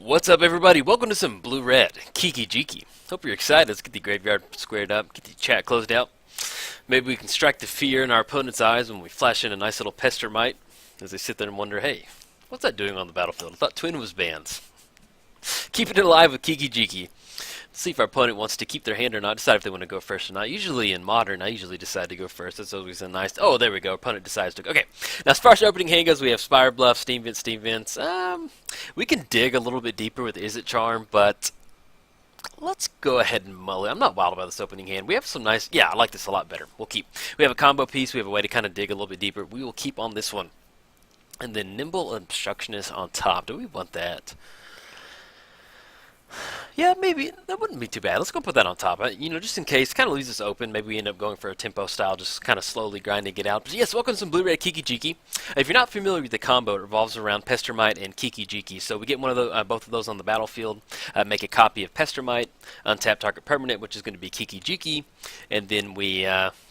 What's up, everybody? Welcome to some Blue-Red Kiki-Jiki. Hope you're excited. Let's get the graveyard squared up, get the chat closed out. Maybe we can strike the fear in our opponent's eyes when we flash in a nice little Pestermite as they sit there and wonder, hey, what's that doing on the battlefield? I thought Twin was bans. Keeping it alive with Kiki-Jiki. See if our opponent wants to keep their hand or not, decide if they want to go first or not. Usually in Modern, I usually decide to go first. That's always a nice... Oh, there we go. Opponent decides to go. Okay. Now, as far as our opening hand goes, we have Spire Bluff, Steam Vents. We can dig a little bit deeper with Is It Charm, but let's go ahead and mull it. I'm not wild about this opening hand. We have some nice... Yeah, I like this a lot better. We'll keep... We have a combo piece. We have a way to kind of dig a little bit deeper. We will keep on this one. And then Nimble Obstructionist on top. Do we want that? Yeah, maybe. That wouldn't be too bad. Let's go put that on top. Just in case, kind of leaves us open. Maybe we end up going for a tempo style, just kind of slowly grinding it out. But yes, welcome to some Blue-Red Kiki-Jiki. If you're not familiar with the combo, it revolves around Pestermite and Kiki-Jiki. So we get one of those, both of those on the battlefield, make a copy of Pestermite, untap target permanent, which is going to be Kiki-Jiki, and then we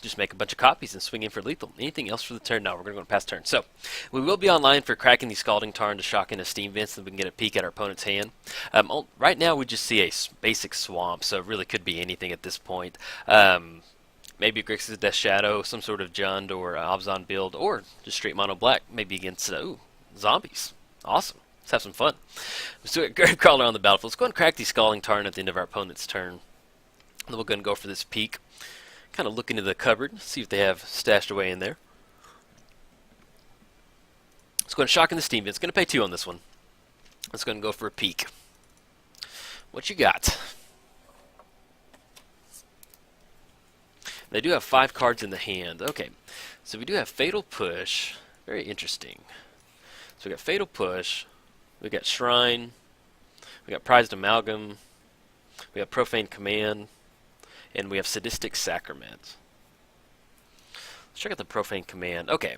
just make a bunch of copies and swing in for lethal. Anything else for the turn? No, we're going to go past turn. So we will be online for cracking the Scalding Tarn to shock in a Steam Vents, and we can get a peek at our opponent's hand. Right now, we just see a basic swamp, so it really could be anything at this point. Maybe Grixis Death Shadow, some sort of Jund or Abzan build, or just straight mono black, maybe against zombies. Awesome. Let's have some fun. Let's do a Gravecrawler on the battlefield. Let's go and crack the Scalding Tarn at the end of our opponent's turn. Then we'll go and go for this peek. Kind of look into the cupboard, see if they have stashed away in there. Let's go and shock in the Steam Vents. Going to pay 2 on this one. Let's go and go for a peek. What you got? They do have 5 cards in the hand. Okay, so we do have Fatal Push. Very interesting. So we got Fatal Push. We got Shrine. We got Prized Amalgam. We have Profane Command. And we have Sadistic Sacrament. Let's check out the Profane Command. Okay.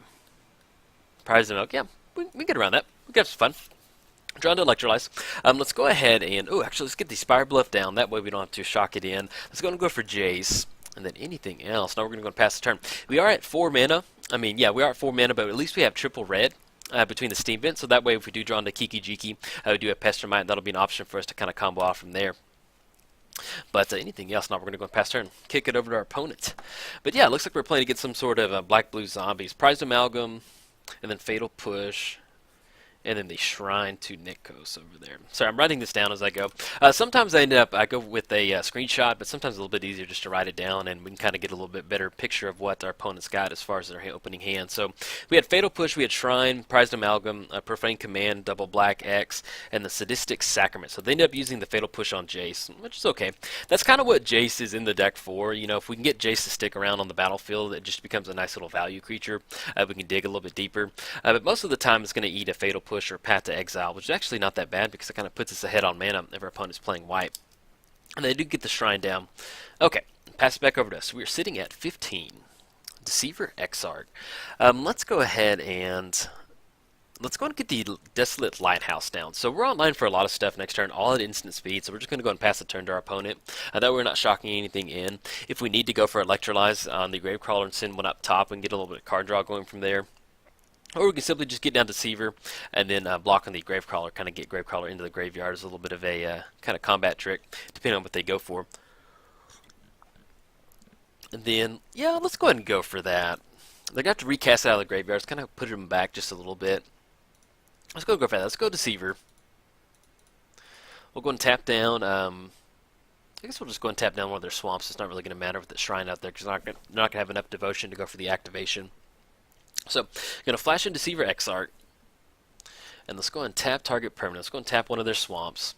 Prized Amalgam. Yeah, we get around that. We got some fun. Drawn to Electrolyze. Let's go ahead and... Oh, actually, let's get the Spire Bluff down. That way we don't have to shock it in. Let's go and go for Jace. And then anything else. Now we're going to go and pass the turn. We are at 4 mana. We are at 4 mana, but at least we have triple red between the Steam Vents. So that way, if we do draw into Kiki-Jiki, we do have Pestermite. That'll be an option for us to kind of combo off from there. But anything else? Now we're going to go and pass turn. Kick it over to our opponent. But yeah, it looks like we're playing to get some sort of black-blue zombies. Prized Amalgam, and then Fatal Push. And then the Shrine to Nikos over there. Sorry, I'm writing this down as I go. Sometimes I go with a screenshot, but sometimes it's a little bit easier just to write it down, and we can kind of get a little bit better picture of what our opponent's got as far as their opening hand. So we had Fatal Push, we had Shrine, Prized Amalgam, Profane Command, Double Black X, and the Sadistic Sacrament. So they ended up using the Fatal Push on Jace, which is okay. That's kind of what Jace is in the deck for. If we can get Jace to stick around on the battlefield, it just becomes a nice little value creature. We can dig a little bit deeper. But most of the time, it's going to eat a Fatal Push or Path to Exile, which is actually not that bad because it kind of puts us ahead on mana if our opponent's playing white. And they do get the Shrine down. Okay, pass it back over to us. We are sitting at 15. Deceiver Exarch. Let's go ahead and get the Desolate Lighthouse down. So we're online for a lot of stuff next turn, all at instant speed, so we're just going to go and pass the turn to our opponent. That way we're not shocking anything in. If we need to go for Electrolyze on the Gravecrawler and send one up top, we can get a little bit of card draw going from there. Or we can simply just get down Deceiver and then block on the Gravecrawler, kind of get Gravecrawler into the graveyard as a little bit of a kind of combat trick, depending on what they go for. And then, yeah, let's go ahead and go for that. They're going to have to recast it out of the graveyard. Let's kind of put them back just a little bit. Let's go for that. Let's go Deceiver. We'll go and tap down. I guess we'll just go and tap down one of their swamps. It's not really going to matter with the Shrine out there because they're not going to have enough devotion to go for the activation. So, going to flash in Deceiver Exarch, and let's go and tap target permanent. Let's go and tap one of their swamps.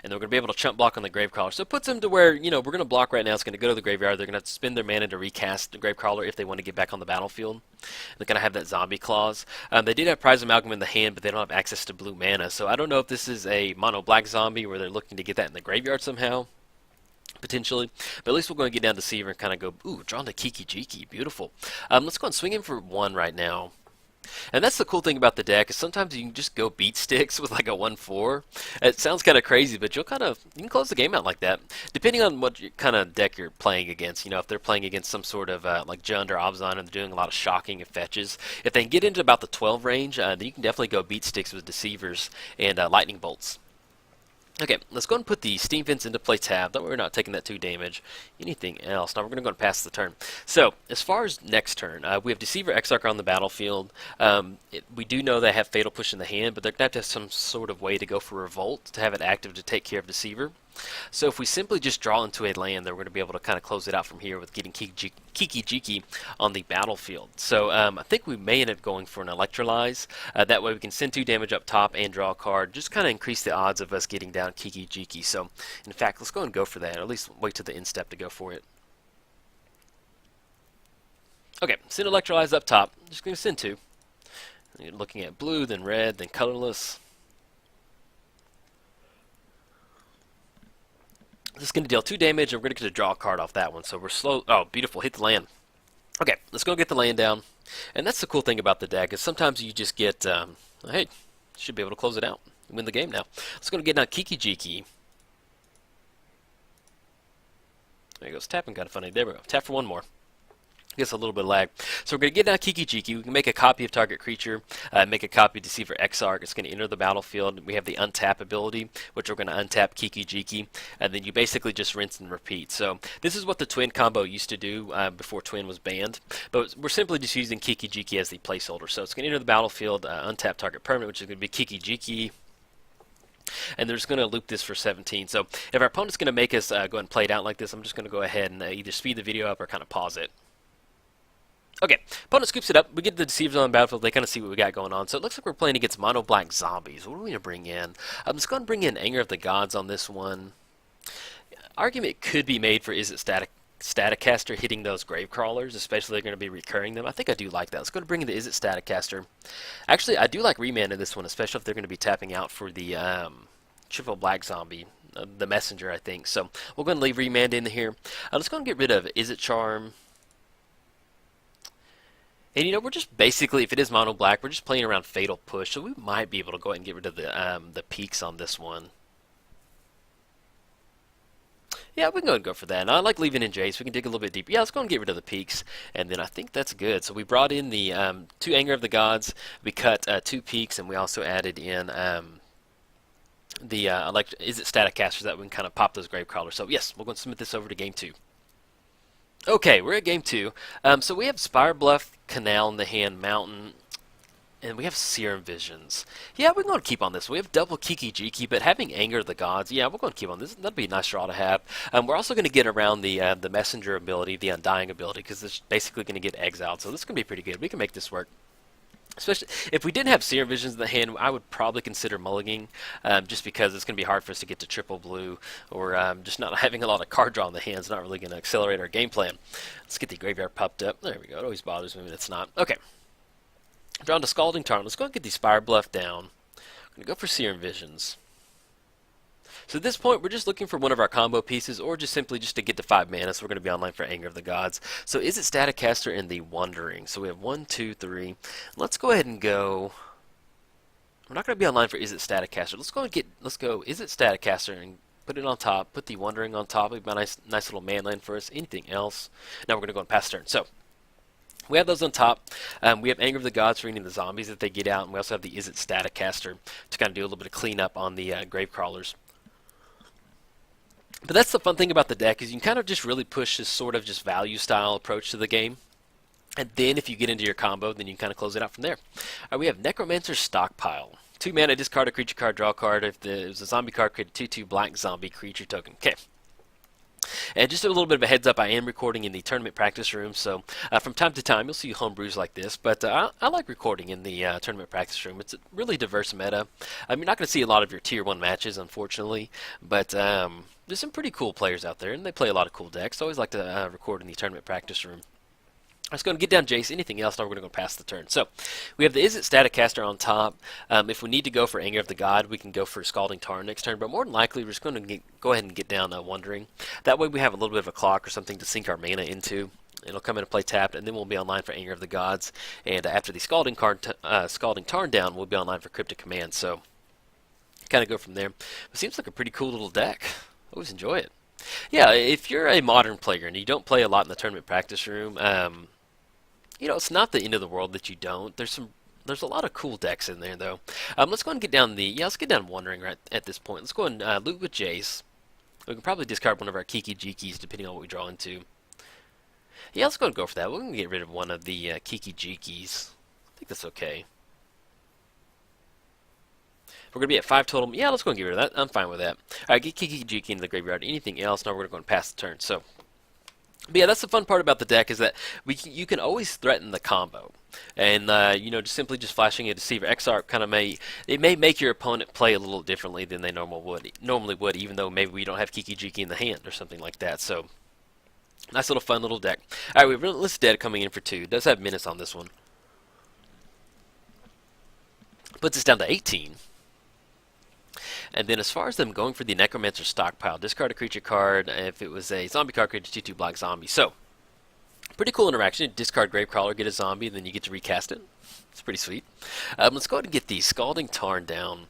And then we're going to be able to chump block on the Gravecrawler. So it puts them to where, we're going to block right now. It's going to go to the graveyard. They're going to have to spend their mana to recast the Gravecrawler if they want to get back on the battlefield. They're going to have that zombie clause. They did have Prized Amalgam in the hand, but they don't have access to blue mana. So I don't know if this is a mono black zombie where they're looking to get that in the graveyard somehow. Potentially, but at least we're going to get down Deceiver and kind of go, ooh, drawn to Kiki-Jiki, beautiful. Let's go and swing in for 1 right now. And that's the cool thing about the deck is sometimes you can just go beat sticks with like a 1/4. It sounds kind of crazy, but you can close the game out like that, depending on what kind of deck you're playing against. You know, if they're playing against some sort of like Jund or Abzan and they're doing a lot of shocking and fetches, if they can get into about the 12 range, then you can definitely go beat sticks with deceivers and lightning bolts. Okay, let's go and put the Steam Vents into play tab. That way we're not taking that 2 damage. Anything else? Now we're going to go and pass the turn. So, as far as next turn, we have Deceiver Exarch on the battlefield. We do know they have Fatal Push in the hand, but they're going to have some sort of way to go for Revolt to have it active to take care of Deceiver. So if we simply just draw into a land, then we're going to be able to kind of close it out from here with getting Kiki-Jiki on the battlefield. So I think we may end up going for an Electrolyze. That way we can send 2 damage up top and draw a card. Just kind of increase the odds of us getting down Kiki-Jiki. So in fact, let's go and go for that. Or at least wait till the end step to go for it. Okay, send Electrolyze up top. Just going to send 2. You're looking at blue, then red, then colorless. This is going to deal 2 damage, and we're going to get to draw a card off that one. So we're slow. Oh, beautiful. Hit the land. Okay, let's go get the land down. And that's the cool thing about the deck, is sometimes you just get, hey, should be able to close it out. Win the game now. Let's go get now Kiki-Jiki. There he goes. Tapping kind of funny. There we go. Tap for 1 more. Gets a little bit of lag. So we're going to get down Kiki-Jiki. We can make a copy of target creature, make a copy of Deceiver Exarch. It's going to enter the battlefield. We have the untap ability, which we're going to untap Kiki-Jiki, and then you basically just rinse and repeat. So this is what the Twin combo used to do before Twin was banned, but we're simply just using Kiki-Jiki as the placeholder. So it's going to enter the battlefield, untap target permanent, which is going to be Kiki-Jiki. And they're just going to loop this for 17. So if our opponent's going to make us go ahead and play it out like this, I'm just going to go ahead and either speed the video up or kind of pause it. Okay, opponent scoops it up. We get the Deceivers on the battlefield. They kind of see what we got going on. So it looks like we're playing against mono black zombies. What are we going to bring in? Let's go ahead and bring in Anger of the Gods on this one. Argument could be made for is it Staticaster hitting those grave crawlers, especially if they're going to be recurring them. I think I do like that. Let's go to bring in the Is It Staticaster. Actually, I do like Remand in this one, especially if they're going to be tapping out for the triple black zombie, the messenger, I think. So we're going to leave Remand in here. Let's go and get rid of Is It Charm. And you know, we're just basically, if it is mono black, we're just playing around Fatal Push, so we might be able to go ahead and get rid of the peaks on this one. Yeah, we can go ahead and go for that. And I like leaving in Jace. We can dig a little bit deeper. Yeah, let's go and get rid of the peaks, and then I think that's good. So we brought in the 2 Anger of the Gods. We cut 2 peaks, and we also added in the Is It Staticaster, so that we can kind of pop those grave crawlers. So yes, we're going to submit this over to game 2. Okay, we're at game 2. So we have Spire Bluff, Canal in the hand, Mountain, and we have Serum Visions. Yeah, we're going to keep on this. We have double Kiki-Jiki, but having Anger of the Gods, yeah, we're going to keep on this. That'd be a nice draw to have. We're also going to get around the Messenger ability, the Undying ability, because it's basically going to get exiled. So this is going to be pretty good. We can make this work. Especially if we didn't have Serum Visions in the hand, I would probably consider mulliganing, just because it's going to be hard for us to get to triple blue, or just not having a lot of card draw in the hand is not really going to accelerate our game plan. Let's get the graveyard popped up. There we go. It always bothers me when it's not. Okay. Drawn to Scalding Tarn. Let's go and get the Spire Bluff down. I'm going to go for Serum Visions. So at this point, we're just looking for one of our combo pieces, or just simply just to get to 5 mana, so we're going to be online for Anger of the Gods. So Is It Staticaster and the Wandering? So we have 1, 2, 3. Let's go ahead and go. We're not going to be online for Is It Staticaster. Let's go Is It Staticaster and put it on top. Put the Wandering on top. It'll be a nice little man land for us. Anything else? Now we're going to go and pass turn. So we have those on top. We have Anger of the Gods for any of the zombies that they get out, and we also have the Is It Staticaster to kind of do a little bit of cleanup on the grave crawlers. But that's the fun thing about the deck, is you can kind of just really push this sort of just value style approach to the game. And then if you get into your combo, then you can kind of close it out from there. We have Necromancer's Stockpile. 2 mana, discard a creature card, draw a card. If it was a zombie card, create a 2/2 black zombie creature token. Okay. And just a little bit of a heads up, I am recording in the tournament practice room, so from time to time you'll see homebrews like this, but I like recording in the tournament practice room. It's a really diverse meta. You're not going to see a lot of your tier 1 matches, unfortunately, but there's some pretty cool players out there, and they play a lot of cool decks. I always like to record in the tournament practice room. Let's go and get down Jace. Anything else? Now we're going to go pass the turn. So we have the Is It Staticaster on top. If we need to go for Anger of the God, we can go for Scalding Tarn next turn. But more than likely, we're just going to go ahead and get down Wandering. That way we have a little bit of a clock or something to sink our mana into. It'll come into play tapped, and then we'll be online for Anger of the Gods. And after the Scalding Tarn down, we'll be online for Cryptic Command. So kind of go from there. It seems like a pretty cool little deck. Always enjoy it. Yeah, if you're a modern player and you don't play a lot in the tournament practice room, it's not the end of the world that you don't. There's a lot of cool decks in there though. Let's go and get down let's get down Wandering right at this point. Let's go and loot with Jace. We can probably discard one of our Kiki-Jikis depending on what we draw into. Yeah, let's go and go for that. We're going to get rid of one of the Kiki-Jikis. I think that's okay. We're going to be at 5 total. Yeah, let's go and get rid of that. I'm fine with that. Alright, get Kiki-Jiki into the graveyard. Anything else? Now we're going to go and pass the turn. So, but yeah, that's the fun part about the deck is that you can always threaten the combo. And, just simply flashing a Deceiver Exarch kind of may make your opponent play a little differently than they normally would, even though maybe we don't have Kiki-Jiki in the hand or something like that. So, nice little fun little deck. Alright, we have Relentless Dead coming in for 2. It does have Menace on this one. Puts us down to 18. And then as far as them going for the Necromancer Stockpile, discard a creature card. If it was a zombie card, create a 2/2 black zombie. So, pretty cool interaction. Discard Gravecrawler, get a zombie, then you get to recast it. It's pretty sweet. Let's go ahead and get the Scalding Tarn down.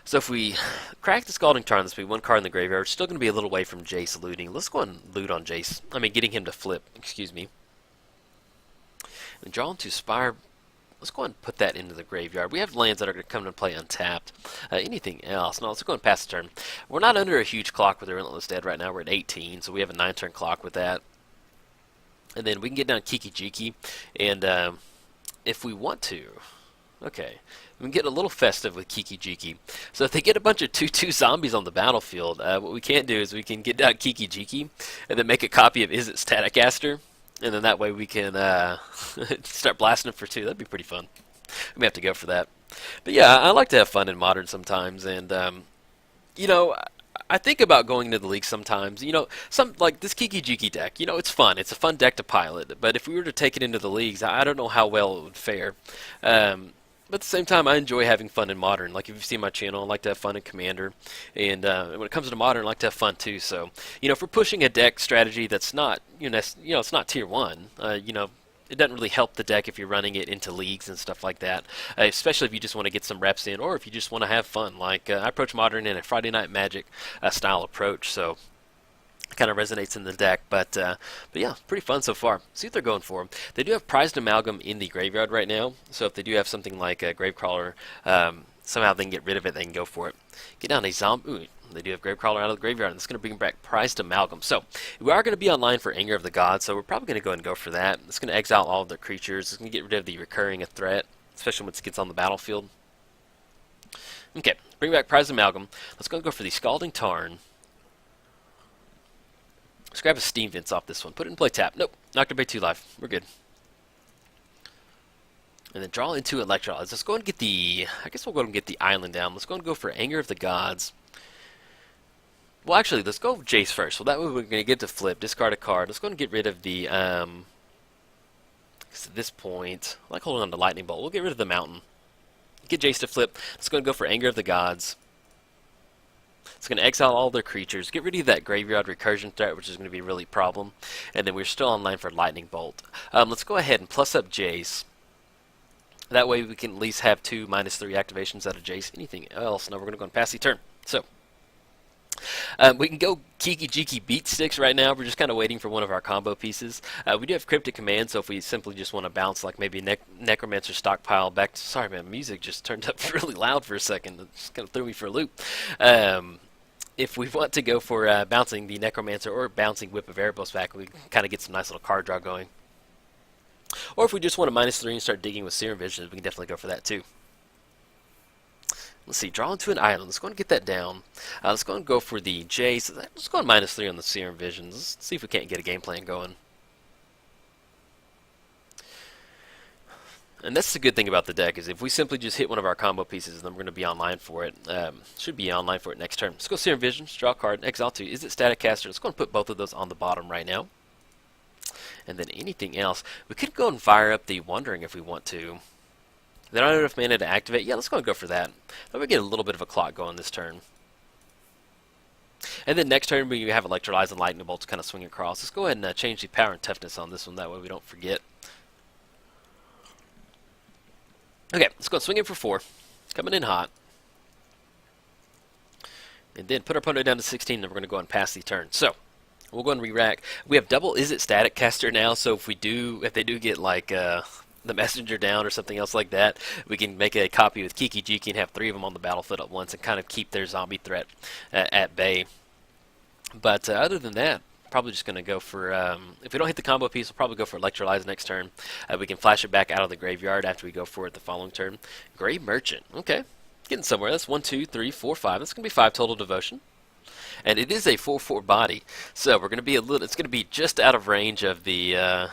So if we crack the Scalding Tarn, this will be 1 card in the graveyard. It's still going to be a little way from Jace looting. Let's go and loot on Jace. Getting him to flip. Excuse me. And draw into Spire. Let's go and put that into the graveyard. We have lands that are going to come into play untapped. Anything else? No, let's go and pass the turn. We're not under a huge clock with the Relentless Dead right now. We're at 18, so we have a 9-turn clock with that. And then we can get down Kiki-Jiki, and if we want to, okay, we can get a little festive with Kiki-Jiki. So if they get a bunch of 2/2 zombies on the battlefield, what we can do is we can get down Kiki-Jiki, and then make a copy of Is It Staticaster? And then that way we can start blasting them for 2. That'd be pretty fun. We may have to go for that. But yeah, I like to have fun in Modern sometimes. And, I think about going into the league sometimes. Some like this Kiki-Jiki deck, it's fun. It's a fun deck to pilot. But if we were to take it into the leagues, I don't know how well it would fare. But at the same time, I enjoy having fun in Modern. Like, if you've seen my channel, I like to have fun in Commander. And when it comes to Modern, I like to have fun, too. So, if we're pushing a deck strategy that's not, it's not Tier 1, it doesn't really help the deck if you're running it into leagues and stuff like that, especially if you just want to get some reps in or if you just want to have fun. Like, I approach Modern in a Friday Night Magic style approach, so kind of resonates in the deck, but yeah, pretty fun so far. See what they're going for. They do have Prized Amalgam in the graveyard right now, so if they do have something like a Gravecrawler, somehow they can get rid of it, they can go for it. Get down a zombie. Ooh, they do have Gravecrawler out of the graveyard, and it's going to bring back Prized Amalgam. So, we are going to be online for Anger of the Gods, so we're probably going to go ahead and go for that. It's going to exile all of their creatures. It's going to get rid of the recurring threat, especially once it gets on the battlefield. Okay, bring back Prized Amalgam. Let's go and go for the Scalding Tarn. Let's grab a Steam Vince off this one. Put it in play tap. Nope. Knocked away 2 life. We're good. And then draw into Electrolyze. Let's go and get the... I guess we'll go and get the island down. Let's go and go for Anger of the Gods. Well, actually, let's go with Jace first. So that way we're going to get to flip. Discard a card. Let's go and get rid of the... at this point, I like holding on to Lightning Bolt. We'll get rid of the mountain. Get Jace to flip. Let's go and go for Anger of the Gods. It's going to exile all their creatures, get rid of that graveyard recursion threat, which is going to be really a problem, and then we're still online for Lightning Bolt. Let's go ahead and plus up Jace. That way we can at least have 2 -3 activations out of Jace. Anything else? Now we're going to go and pass the turn. So, we can go Kiki-Jiki Beat Sticks right now. We're just kind of waiting for one of our combo pieces. We do have Cryptic Command, so if we simply just want to bounce like maybe Necromancer Stockpile back to... Sorry, man, music just turned up really loud for a second. It just kind of threw me for a loop. If we want to go for bouncing the Necromancer or bouncing Whip of Erebos back, we kind of get some nice little card draw going. Or if we just want a -3 and start digging with Serum Visions, we can definitely go for that too. Let's see, draw into an island. Let's go and get that down. Let's go and go for the Jace. Let's go on -3 on the Serum Visions. Let's see if we can't get a game plan going. And that's the good thing about the deck, is if we simply just hit one of our combo pieces, then we're going to be online for it. Should be online for it next turn. Let's go Serum Visions, draw a card, exile 2. Is it Staticaster? Let's go and put both of those on the bottom right now. And then anything else. We could go and fire up the Wandering if we want to. They don't have enough mana to activate. Yeah, let's go and go for that. Let me get a little bit of a clock going this turn. And then next turn we have Electrolyze and Lightning Bolts kind of swing across. Let's go ahead and change the power and toughness on this one. That way we don't forget. Okay, let's go and swing in for 4. Coming in hot. And then put our opponent down to 16, and we're going to go and pass the turn. So, we'll go and re-rack. We have double Is It Static Caster now, so if they do get like the messenger down or something else like that, we can make a copy with Kiki-Jiki and have 3 of them on the battlefield at once and kind of keep their zombie threat at bay. But other than that, probably just going to go for, if we don't hit the combo piece, we'll probably go for Electrolyze next turn. We can flash it back out of the graveyard after we go for it the following turn. Grey Merchant, okay. Getting somewhere. That's 1, 2, 3, 4, 5. That's going to be 5 total devotion. And it is a 4/4 body. So we're going to be it's going to be just out of range of the,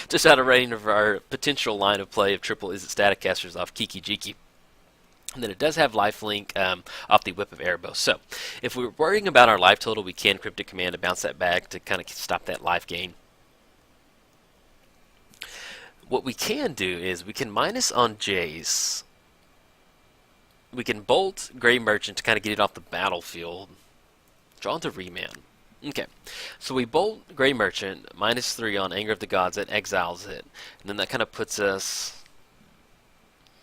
just out of range of our potential line of play of triple Is It Static Casters off Kiki-Jiki. And then it does have lifelink off the Whip of Erebos. So if we're worrying about our life total, we can Cryptic Command to bounce that back to kind of stop that life gain. What we can do is we can minus on Jace. We can bolt Grey Merchant to kind of get it off the battlefield. Draw into Remand. Okay, so we bolt Grey Merchant, -3 on Anger of the Gods, that exiles it. And then that kind of puts us,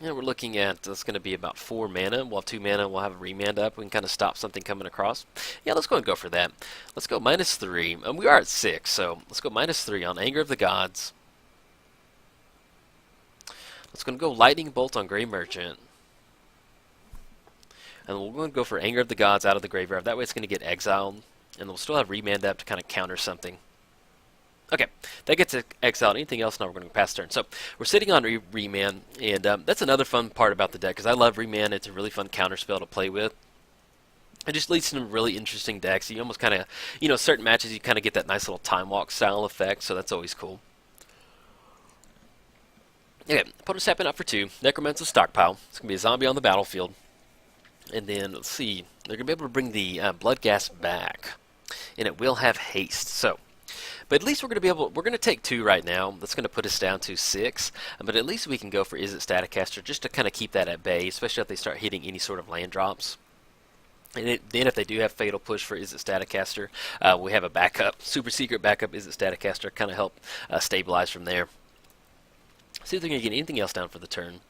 we're looking at, that's going to be about 4 mana. We'll have 2 mana, we'll have a Remand up. We can kind of stop something coming across. Yeah, let's go and go for that. Let's go -3. We are at 6, so let's go -3 on Anger of the Gods. Let's go Lightning Bolt on Grey Merchant. And we're going to go for Anger of the Gods out of the graveyard. That way it's going to get exiled. And we'll still have Remand up to kind of counter something. Okay, that gets exiled. Anything else? Now we're going to pass turn. So we're sitting on Remand. And that's another fun part about the deck. Because I love Remand. It's a really fun counter spell to play with. It just leads to some really interesting decks. You almost kind of, certain matches you kind of get that nice little Time Walk style effect. So that's always cool. Okay, opponent's tapping out for 2. Necromancer's Stockpile. It's going to be a zombie on the battlefield. And then, let's see, they're going to be able to bring the Bloodghast back. And it will have haste. So, but at least we're going to take 2 right now. That's going to put us down to 6. But at least we can go for Is It Static Caster just to kind of keep that at bay, especially if they start hitting any sort of land drops. And then if they do have Fatal Push for Is It Static Caster, we have a backup, super secret backup Is It Static Caster, kind of help stabilize from there. See if they're going to get anything else down for the turn.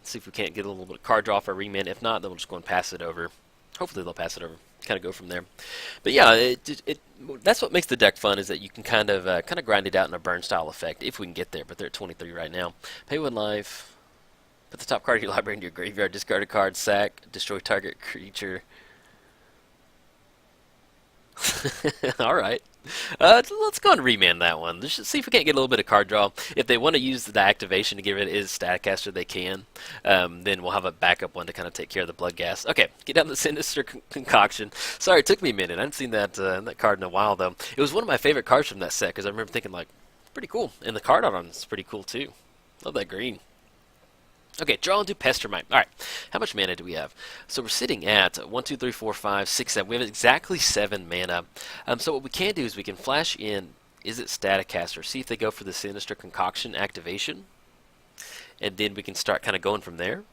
See if we can't get a little bit of card draw for a Remand. If not, then we'll just go and pass it over. Hopefully they'll pass it over. Kind of go from there. But yeah, that's what makes the deck fun, is that you can kind of grind it out in a burn style effect if we can get there. But they're at 23 right now. Pay 1 life. Put the top card of your library into your graveyard. Discard a card. Sack. Destroy target creature. All right. Let's go and Remand that one. Let's just see if we can't get a little bit of card draw. If they want to use the activation to get rid of Is Static Caster, they can. Then we'll have a backup one to kind of take care of the Bloodghast. Okay, get down the Sinister Concoction. Sorry, it took me a minute. I hadn't seen that card in a while, though. It was one of my favorite cards from that set, because I remember thinking, like, pretty cool. And the card art on it's pretty cool, too. Love that green. Okay, draw into Pestermite. All right, how much mana do we have? So we're sitting at 1, 2, 3, 4, 5, 6, 7. We have exactly 7 mana. So what we can do is we can flash in Is It Static Caster, see if they go for the Sinister Concoction activation, and then we can start kind of going from there.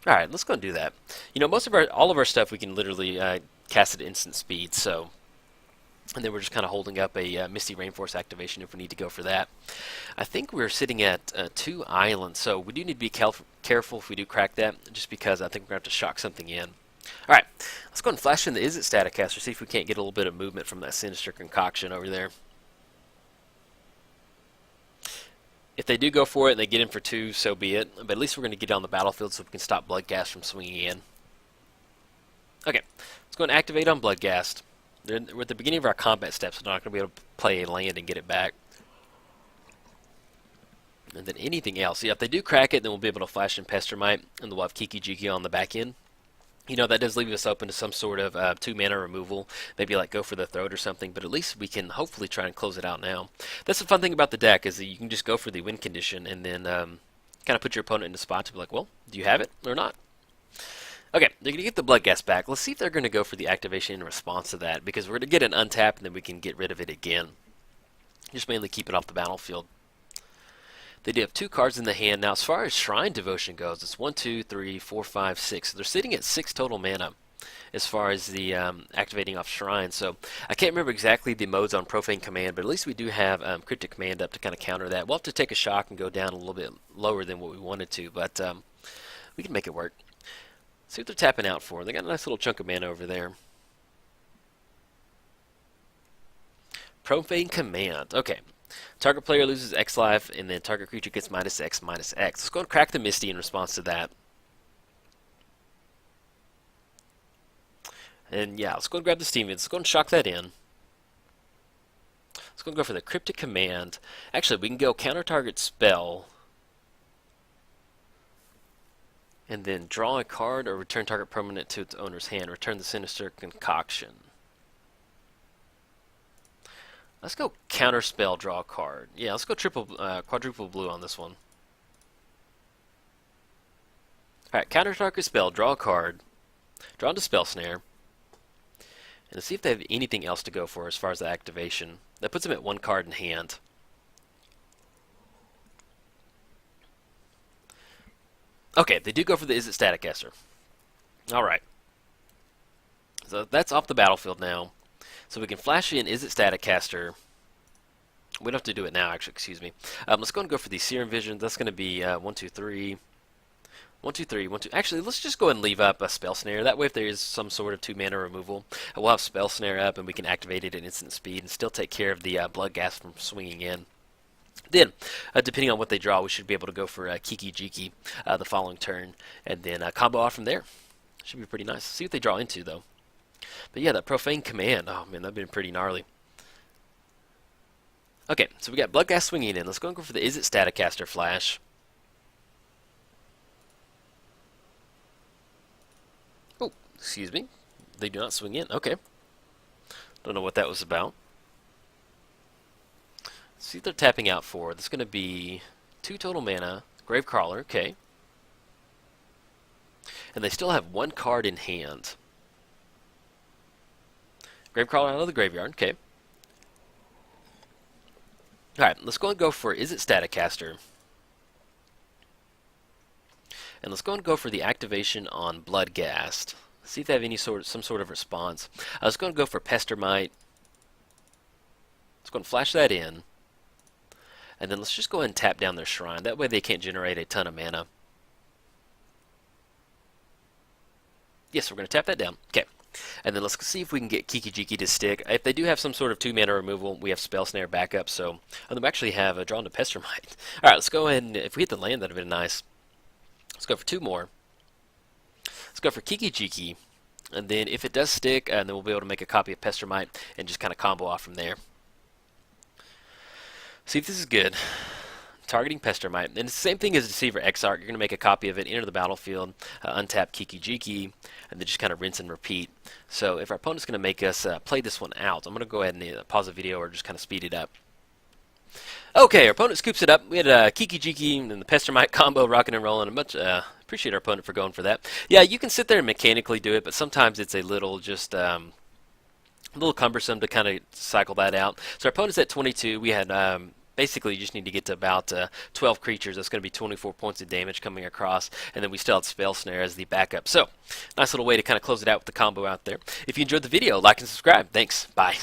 All right, let's go and do that. All of our stuff we can literally cast at instant speed. So. And then we're just kind of holding up a Misty Rainforest activation if we need to go for that. I think we're sitting at 2 islands, so we do need to be careful if we do crack that, just because I think we're going to have to shock something in. Alright, let's go and flash in the Is It Static Caster, see if we can't get a little bit of movement from that Sinister Concoction over there. If they do go for it and they get in for 2, so be it. But at least we're going to get on the battlefield so we can stop Bloodghast from swinging in. Okay, let's go and activate on Bloodghast. We're at the beginning of our combat steps, so we're not going to be able to play a land and get it back. And then anything else. Yeah, if they do crack it, then we'll be able to flash in Pestermite, and we'll have Kiki-Jiki on the back end. That does leave us open to some sort of 2 mana removal. Maybe like go for the throat or something, but at least we can hopefully try and close it out now. That's the fun thing about the deck, is that you can just go for the win condition and then kind of put your opponent in a spot to be like, well, do you have it or not? Okay, they're going to get the Bloodghast back. Let's see if they're going to go for the activation in response to that, because we're going to get an untap and then we can get rid of it again. Just mainly keep it off the battlefield. They do have 2 cards in the hand. Now, as far as Shrine Devotion goes, it's 1, 2, 3, 4, 5, 6. So they're sitting at 6 total mana. as far as the activating off Shrine. So I can't remember exactly the modes on Profane Command, but at least we do have Cryptic Command up to kind of counter that. We'll have to take a shock and go down a little bit lower than what we wanted to, but we can make it work. See what they're tapping out for. They got a nice little chunk of mana over there. Profane Command. Okay. Target player loses X life, and then target creature gets -X, -X. Let's go and crack the Misty in response to that. And yeah, let's go and grab the Steam. Let's go and shock that in. Let's go and go for the Cryptic Command. Actually, we can go counter target spell, and then draw a card or return target permanent to its owner's hand. Return the Sinister Concoction. Let's go counter spell, draw a card. Yeah, let's go quadruple blue on this one. Alright, counter target spell, draw a card, draw into Spell Snare, and let's see if they have anything else to go for as far as the activation. That puts them at 1 card in hand. Okay, they do go for the Is It Static Caster. Alright. So that's off the battlefield now. So we can flash in Is It Static Caster. We don't have to do it now, actually, excuse me. Let's go and go for the Serum Vision. That's going to be 1, 2, 3. 1, 2, 3, 1, 2. Actually, let's just go ahead and leave up a Spell Snare. That way, if there is some sort of 2 mana removal, we'll have Spell Snare up and we can activate it at instant speed and still take care of the Blood Gas from swinging in. Then, depending on what they draw, we should be able to go for Kiki-Jiki the following turn and then combo off from there. Should be pretty nice. See what they draw into, though. But yeah, that Profane Command, oh man, that'd been pretty gnarly. Okay, so we got Blood Gas swinging in. Let's go and go for the Is It Static Caster flash. Oh, excuse me. They do not swing in. Okay. Don't know what that was about. Let's see what they're tapping out for. That's going to be 2 total mana. Gravecrawler, okay. And they still have 1 card in hand. Gravecrawler out of the graveyard, okay. Alright, let's go and go for Is It Static Caster. And let's go and go for the activation on Bloodghast. See if they have some sort of response. Let's go and go for Pestermite. Let's go and flash that in. And then let's just go ahead and tap down their Shrine. That way they can't generate a ton of mana. Yes, we're going to tap that down. Okay. And then let's see if we can get Kiki-Jiki to stick. If they do have some sort of 2 mana removal, we have Spell Snare backup. So we actually have drawn to Pestermite. Alright, let's go ahead and if we hit the land, that would have been nice. Let's go for 2 more. Let's go for Kiki-Jiki. And then if it does stick, then we'll be able to make a copy of Pestermite and just kind of combo off from there. See if this is good. Targeting Pestermite. And it's the same thing as Deceiver Exarch. You're going to make a copy of it, enter the battlefield, untap Kiki-Jiki, and then just kind of rinse and repeat. So if our opponent's going to make us play this one out, I'm going to go ahead and pause the video or just kind of speed it up. Okay, our opponent scoops it up. We had Kiki-Jiki and the Pestermite combo rocking and rolling. Appreciate our opponent for going for that. Yeah, you can sit there and mechanically do it, but sometimes it's a little just a little cumbersome to kind of cycle that out. So our opponent's at 22. We had basically you just need to get to about 12 creatures. That's going to be 24 points of damage coming across, and then we still had Spell Snare as the backup. So nice little way to kind of close it out with the combo out there. If you enjoyed the video, like and subscribe. Thanks. Bye.